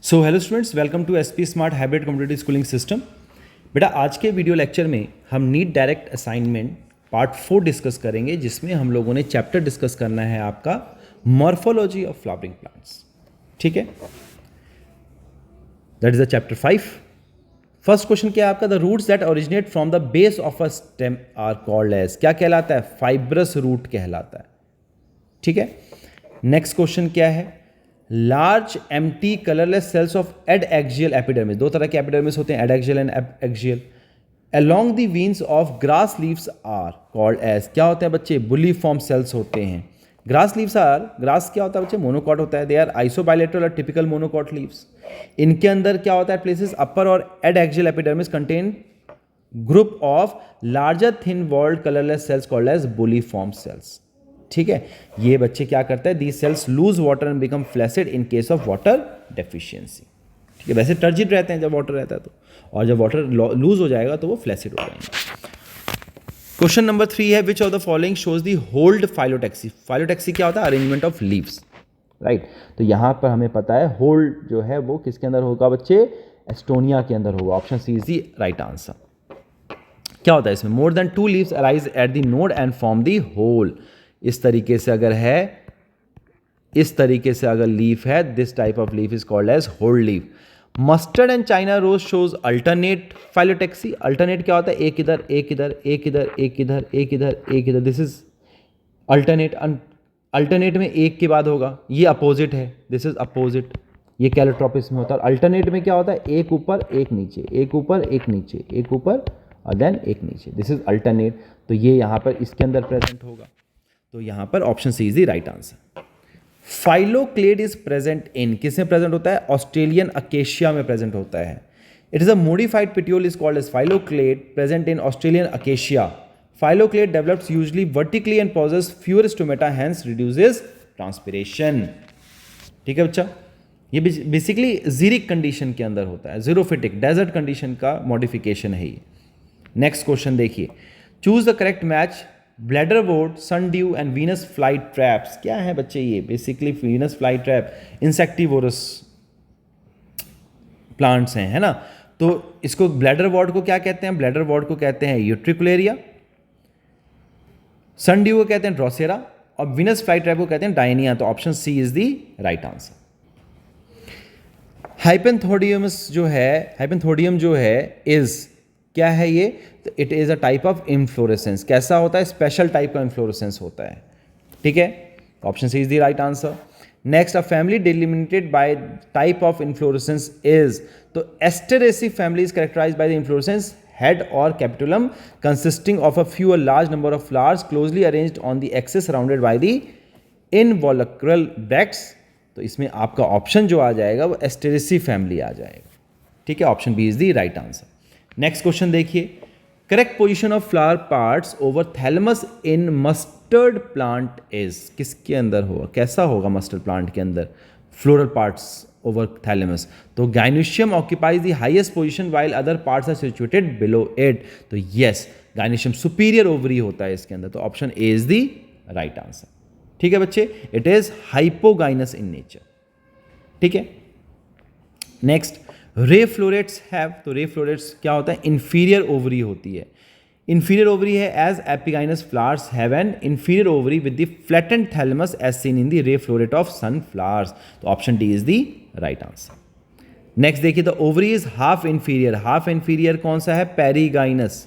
So hello students, welcome to SP smart hybrid competitive schooling system. बेटा, आज के video lecture में हम NEET direct assignment part 4 discuss करेंगे, जिसमें हम लोगों ने चैप्टर डिस्कस करना है आपका मॉर्फोलॉजी ऑफ फ्लावरिंग प्लांट्स। ठीक है, that is the chapter 5। First question क्या है आपका? The roots that originate from the base of a stem are called as, क्या कहलाता है? फाइब्रस रूट कहलाता है। ठीक है, नेक्स्ट क्वेश्चन क्या है? Large empty colourless cells of adaxial epidermis, दो तरह के एपिडर्मिस होते हैं, adaxial and axial, along the veins of grass leaves are called as, क्या होते हैं बच्चे? बुलिफॉर्म सेल्स होते हैं। ग्रास लीव्स आर, ग्रास क्या होता है बच्चे? मोनोकॉट होता है। दे आर आइसोबाइलेटरल और टिपिकल मोनोकॉट लीव्स। इनके अंदर क्या होता है? Places upper or adaxial epidermis contain group of larger thin walled colourless cells called as bulliform cells. ठीक है, ये बच्चे क्या करते हैं? These cells lose water and become flaccid in case of water deficiency. ठीक है, वैसे टर्जिड रहते हैं जब वाटर रहता है तो, और जब वाटर लूज हो जाएगा तो वो फ्लैसिड हो जाएंगे। क्वेश्चन नंबर 3 है, which of the following shows the hold phyllotaxy. Phyllotaxy क्या होता है? Arrangement of leaves, right. तो यहां पर हमें पता है होल्ड जो है वो किसके अंदर होगा बच्चे? एस्टोनिया के अंदर होगा। Option C is the right answer. क्या होता है इसमें? More than 2 leaves arise at the node and form the whorl. इस तरीके से अगर है, इस तरीके से अगर लीफ है, this type of leaf is called as whorled leaf. Mustard and China rose shows alternate phyllotaxy. Alternate क्या होता है? एक इधर, एक इधर, एक इधर, एक इधर, एक इधर, एक इधर, दिस इज अल्टरनेट। अल्टरनेट में एक के बाद होगा, ये अपोजिट है, दिस इज अपोजिट। ये कैलोट्रोपिस में होता है। अल्टरनेट में क्या होता है? एक ऊपर एक नीचे, एक ऊपर एक नीचे, एक ऊपर और देन एक नीचे, दिस इज अल्टरनेट। तो ये यहां पर इसके अंदर प्रेजेंट होगा, तो यहां पर option C is the right answer. Phylloclade is present in, किसमें प्रेजेंट होता है? ऑस्ट्रेलियन अकेशिया में प्रेजेंट होता है। It is a modified petiole is called as phylloclade, present in Australian acacia. Phylloclade develops usually vertically and possesses fewer stomata, hence reduces transpiration. ठीक है बच्चा, ये बेसिकली जीरिक कंडीशन के अंदर होता है, जीरोफिटिक डेजर्ट कंडीशन का मॉडिफिकेशन है ये। नेक्स्ट क्वेश्चन देखिए, choose the correct match. Bladderwort, sundew and Venus fly traps, क्या है बच्चे? ये basically Venus fly trap insectivorous plants हैं, है ना। तो इसको ब्लैडर वॉर्ड को क्या कहते हैं? ब्लैडर वॉर्ड को कहते हैं यूट्रिकुलेरिया, सनड्यू को कहते हैं ड्रोसेरा, और वीनस फ्लाई ट्रैप को कहते हैं डायनिया। तो option C is the right answer. Hypanthodium जो है इज क्या है ये? तो it is a type of inflorescence. कैसा होता है? स्पेशल टाइप का इन्फ्लोरेसेंस होता है। ठीक है, option C is the right answer. Next, a family delimited by type of inflorescence is, तो Asteraceae family is characterised by the inflorescence head or capitulum consisting of a few large number of flowers closely arranged on the axis surrounded by the involucral bracts. तो इसमें आपका option जो आ जाएगा वो Asteraceae family आ जाएगा। ठीक है, option B is the right answer. Next question देखिए, correct position of flower parts over thalamus in mustard plant is, किसके अंदर होगा? कैसा होगा मस्टर्ड प्लांट के अंदर फ्लोरल पार्ट्स ओवर थैलेमस? तो gynoecium occupies the highest position while other parts are situated below it. तो यस, गाइनोशियम सुपीरियर ओवरी होता है इसके अंदर, तो option A is the right answer. ठीक है बच्चे, it is hypogynous in nature. ठीक है, नेक्स्ट, रे फ्लोरेट्स हैव, तो रे फ्लोरेट्स क्या होता है? इंफीरियर ओवरी होती है। इंफीरियर ओवरी है as epigynous flowers have an inferior ovary with the flattened thalamus as seen in the ray floret of sunflowers. तो option D is the right answer. Next देखिए, the ovary is half inferior. Half inferior कौन सा है? Perigynous.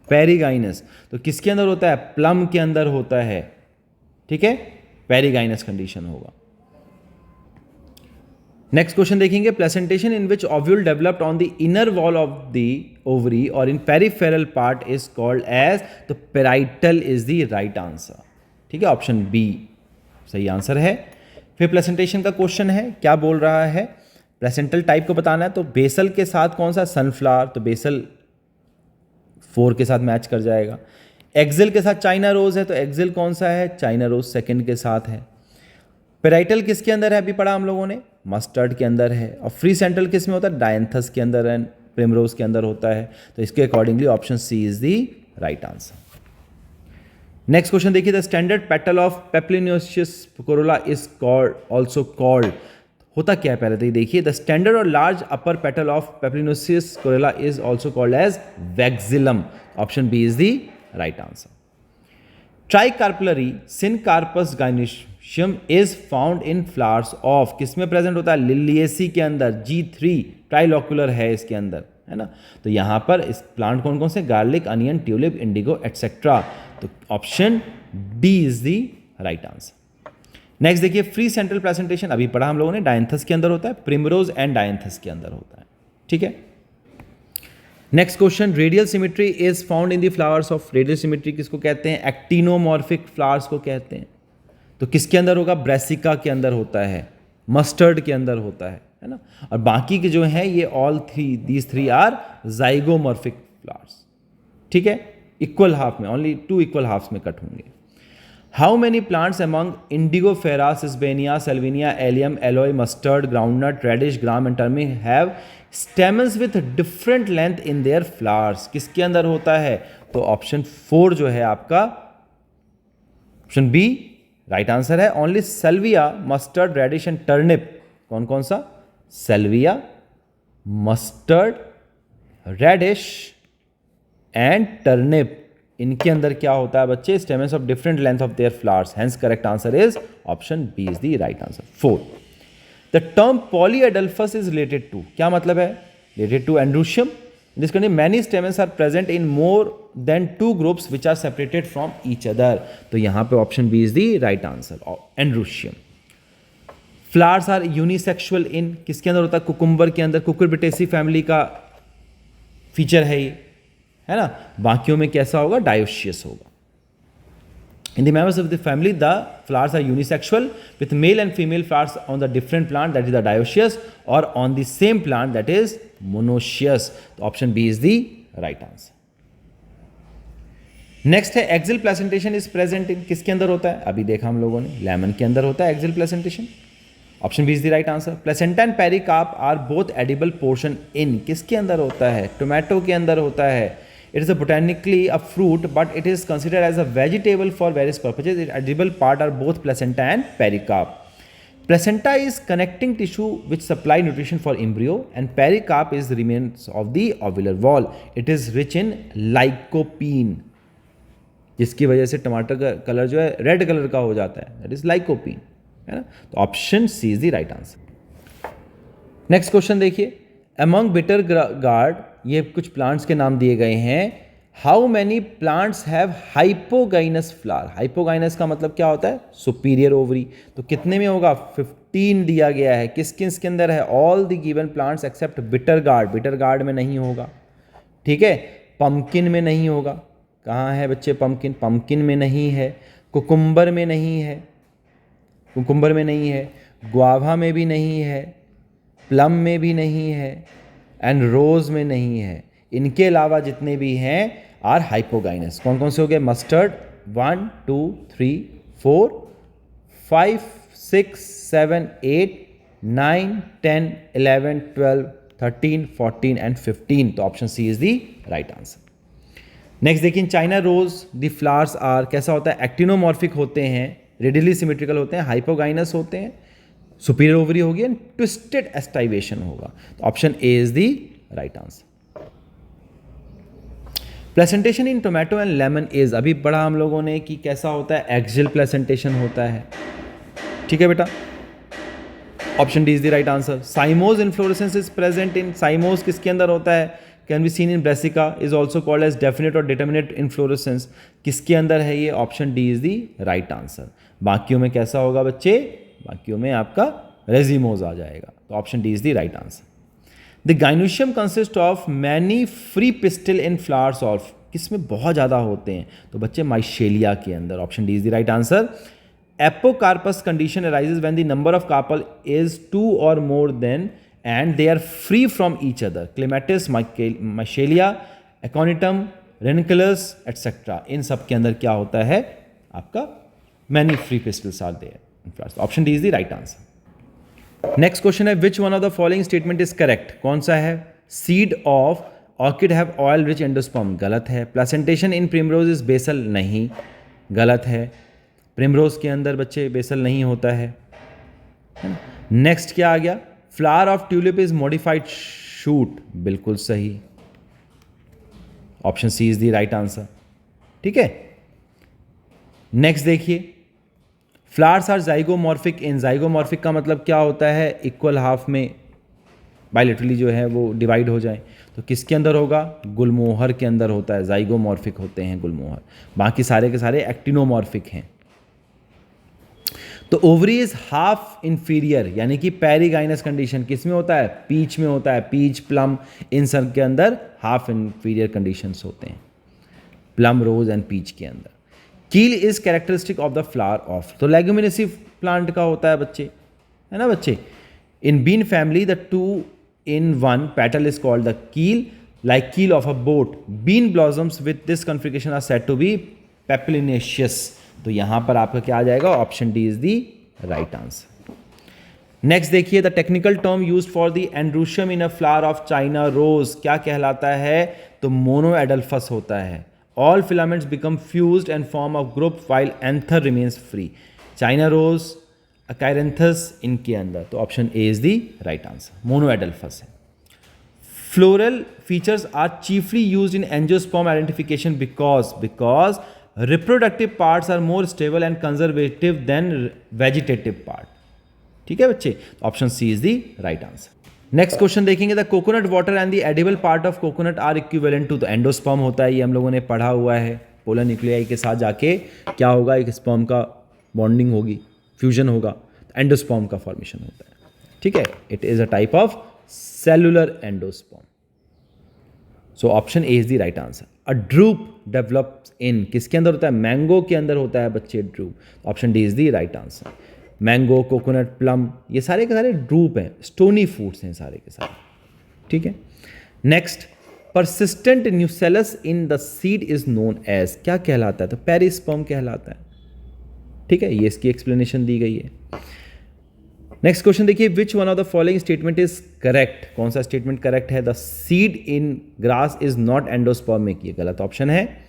Perigynous तो किसके अंदर होता है? प्लम के अंदर होता है। ठीक है, पेरिगाइनस कंडीशन होगा। नेक्स्ट क्वेश्चन देखेंगे, placentation in which ovule developed on the inner wall of the ovary or in peripheral part is called as, तो parietal is the right answer. ठीक है, ऑप्शन बी सही आंसर है। फिर placentation का question है, क्या बोल रहा है? प्लेसेंटल टाइप को बताना है। तो बेसल के साथ कौन सा? सनफ्लावर, तो बेसल 4 के साथ मैच कर जाएगा। एक्सिल के साथ चाइना रोज है, तो एक्सिल कौन सा है? चाइना रोज सेकंड के साथ है। पेराइटल किसके अंदर है? अभी पढ़ा हम लोगों ने, मस्टर्ड के अंदर है। और फ्री सेंट्रल किस में होता है? डायंथस के अंदर है, प्रिमरोज के अंदर होता है। तो इसके accordingly option C is the right answer. Next question देखिए, the standard petal of papilionaceous corolla is called also called, होता क्या है पहले तो ये देखिए, the standard or large upper petal of papilionaceous corolla is also called as vexillum. Option B is the right answer. Tricarpellary syncarpous gynoecium is found in flowers of, किसमें प्रेजेंट होता है, लिलिएसी के अंदर, G3 ट्राइलोक्युलर है इसके अंदर, है ना। तो यहां पर इस प्लांट कौन कौन से, garlic, onion, tulip, indigo et cetera. तो option D is the right answer. Next देखिए, फ्री सेंट्रल प्रेजेंटेशन अभी पढ़ा हम लोगों ने, डायंथस के अंदर होता है, प्रिमरोज एंड डायंथस के अंदर होता है, ठीक है। Next question, radial symmetry is found in the flowers of, radial symmetry किसको कहते हैं, एक्टिनोमॉर्फिक फ्लावर्स को कहते हैं। तो किसके अंदर होगा, ब्रेसिका के अंदर होता है, मस्टर्ड के अंदर होता है ना। और बाकी के जो हैं ये all three, these three are zygomorphic flowers, ठीक है। इक्वल हाफ में, ओनली 2 इक्वल हाफ्स में कट होंगे। How many plants among Indigofera, Sesbania, Salvinia, Allium, aloe, mustard, groundnut, radish, gram and टर्मी have stamens with different length in their flowers, किसके अंदर होता है। तो ऑप्शन 4 जो है आपका, ऑप्शन बी राइट आंसर है। Only salvia, mustard, radish and turnip, कौन कौन सा, salvia, mustard, radish and turnip, इनके अंदर क्या होता है बच्चे, stamens of different length of their flowers, hence correct answer is option B is the right answer 4। The term polyadelphous is related to, क्या मतलब है, related to androecium, this country many stamens are present in more than 2 groups which are separated from each other. तो यहां पे option B is the right answer, androecium. Flowers are unisexual in, किसके अंदर होता है, कुकुम्बर के अंदर, Cucurbitaceae family का फीचर है ये, है ना। बाकियों में कैसा होगा, डायोशियस होगा। In the members of the family the flowers are unisexual with male and female flowers on the different plant, that is the dioecious, और on the same plant that is monoecious. तो option B is the right answer. Next है, axile placentation is present in, किसके अंदर होता है, अभी देखा हम लोगों ने, लेमन के अंदर होता है axile placentation. Option B is the right answer. Placenta and pericarp are both edible portion in, किसके अंदर होता है, टोमेटो के अंदर होता है। It is a botanically a fruit but it is considered as a vegetable for various purposes. It edible part are both placenta and pericarp. Placenta is connecting tissue which supply nutrition for embryo, and pericarp is the remains of the ovular wall. It is rich in lycopene, जिसकी वजह से टमाटर का colour जो है red colour का हो जाता है, दैट इज लाइकोपीन, है ना। तो option C is the right answer. Next question देखिए, अमंग बिटर गार्ड, ये कुछ प्लांट्स के नाम दिए गए हैं। How many plants have hypogynous flower, hypogynous का मतलब क्या होता है, सुपीरियर ओवरी। तो कितने में होगा, 15 दिया गया है। किस किस के अंदर है, all the given plants except bitter gourd, bitter gourd में नहीं होगा, ठीक है। पम्पकिन में नहीं होगा, कहाँ है बच्चे पम्पकिन, पम्पकिन में नहीं है। कुकुम्बर में नहीं है, कुकुम्बर में नहीं है। गुआवा में भी नहीं है, प्लम में भी नहीं है, एंड रोज में नहीं है। इनके अलावा जितने भी हैं आर हाइपोगाइनस। कौन कौन से हो गए, मस्टर्ड 1 2 3 4 5 6 7 8 9 10 11 12 13 14 एंड 15। तो option C is the right answer. Next देखिए, China rose the flowers are, कैसा होता है, एक्टिनोमॉर्फिक होते हैं, रेडियली सिमेट्रिकल होते हैं, हाइपोगाइनस होते हैं, सुपीरियर ओवरी होगी एंड ट्विस्टेड एस्टाइवेशन होगा। तो option A is the right answer. Placentation in tomato and lemon is, अभी पढ़ा हम लोगों ने कि कैसा होता है, एक्सियल प्लेसेंटेशन होता है, ठीक है बेटा। Option D is the right answer. Cymose inflorescence is present in, cymose किसके अंदर होता है, can be seen in Brassica, is also called as definite और डिटर्मिनेट इन्फ्लोरेसेंस, किसके अंदर है ये, option D is the right answer. बाकियों में कैसा होगा बच्चे, बाकियों में आपका रेजिमोज आ जाएगा। तो option D is the right answer. The gynoecium consist of many free pistil in flowers of, किसमें बहुत ज़्यादा होते हैं, तो बच्चे माइशेलिया के अंदर। Option D is the right answer. Apocarpous condition arises when the number of carpel is 2 और more than and they are free from each other, Clematis, Michelia, Aconitum, Ranunculus etcetera. इन सब के अंदर क्या होता है आपका, many free pistils are there in flowers. Option D is the right answer. Next question है, which one of the following statement is correct, कौन सा है, seed of orchid have oil rich endosperm, गलत है। Placentation in primrose is basal, नहीं। गलत है। Primrose के अंदर बच्चे बेसल नहीं होता है ना। नेक्स्ट क्या आ गया, flower of tulip is modified shoot, बिल्कुल सही, option C is the right answer. ठीक है, नेक्स्ट देखिए, flowers are zygomorphic in, zygomorphic का मतलब क्या होता है, इक्वल हाफ में बायलेटरली जो है वो डिवाइड हो जाए, तो किसके अंदर होगा, गुलमोहर के अंदर होता है, जाइगोमॉर्फिक होते हैं गुलमोहर, बाकी सारे के सारे एक्टिनोमॉर्फिक हैं। तो ओवरी इज हाफ इंफीरियर, यानी कि पेरिगाइनस कंडीशन किस में होता है, पीच में होता है, पीच प्लम इन सब के अंदर हाफ इंफीरियर कंडीशंस होते हैं, प्लम रोज एंड पीच के अंदर। कील is characteristic of the flower of, तो लेग्यूमिनेसिव प्लांट का होता है बच्चे, है ना बच्चे। In bean family the 2-in-1 petal is called the keel, like keel of a boat. Bean blossoms with this configuration are said to be papilionaceous. तो यहां पर आपका क्या आ जाएगा, option D is the right answer. Next देखिए, the technical term used for the androecium in a flower of China rose क्या कहलाता है, तो मोनोएडल्फस होता है। All filaments become fused and form a group while anther remains free. China rose, Achyranthes इनके अंदर, तो option A is the right answer, monadelphous है। Floral features are chiefly used in angiosperm identification because reproductive parts are more stable and conservative than vegetative part. ठीक है बच्चे, option C is the right answer. Next question देखेंगे, the coconut water and the edible part of coconut are equivalent to, तो endosperm होता है, ये हम लोगों ने पढ़ा हुआ है, पोलर न्यूक्लियाई के साथ जाके क्या होगा, एक स्पर्म का बॉन्डिंग होगी, फ्यूजन होगा, एंडोस्पर्म का फॉर्मेशन होता है। ठीक है, it is a type of cellular endosperm, so option A is the right answer. A drupe develops in, किसके अंदर होता है, मैंगो के अंदर होता है बच्चे drupe, option D is the right answer. Mango, coconut, plum, ये सारे के सारे ड्रूप हैं, स्टोनी फ्रूट्स हैं सारे के सारे। ठीक है, next, persistent nucellus in the seed is known as, क्या कहलाता है, तो पेरिस्पर्म कहलाता है। ठीक है, ये इसकी एक्सप्लेनेशन दी गई है। नेक्स्ट क्वेश्चन देखिए, विच one of the following statement is correct, कौन सा स्टेटमेंट करेक्ट है, the seed in grass is not endospermic, ये गलत ऑप्शन है।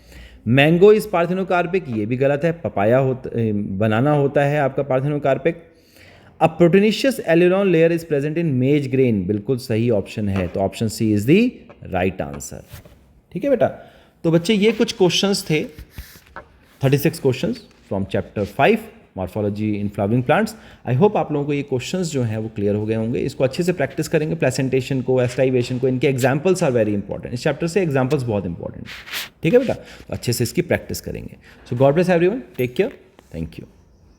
मैंगो इज पार्थेनोकार्पिक, ये भी गलत है, पपाया होता, बनाना होता है आपका parthenocarpic. A proteinaceous aleurone layer is present in maize grain, बिल्कुल सही ऑप्शन है, तो option C is the right answer. ठीक है बेटा, तो बच्चे ये कुछ क्वेश्चंस थे, 36 questions from chapter 5 morphology in flowering plants. I hope आप लोगों को ये क्वेश्चंस जो हैं वो क्लियर हो गए होंगे। इसको अच्छे से प्रैक्टिस करेंगे, प्लेसेंटेशन को, एस्टाइवेशन को, इनके एग्जाम्पल्स आर वेरी इंपॉर्टेंट, इस चैप्टर से एग्जाम्पल्स बहुत इंपॉर्टेंट। ठीक है बेटा, तो अच्छे से इसकी प्रैक्टिस करेंगे। So God bless everyone, take care, thank you.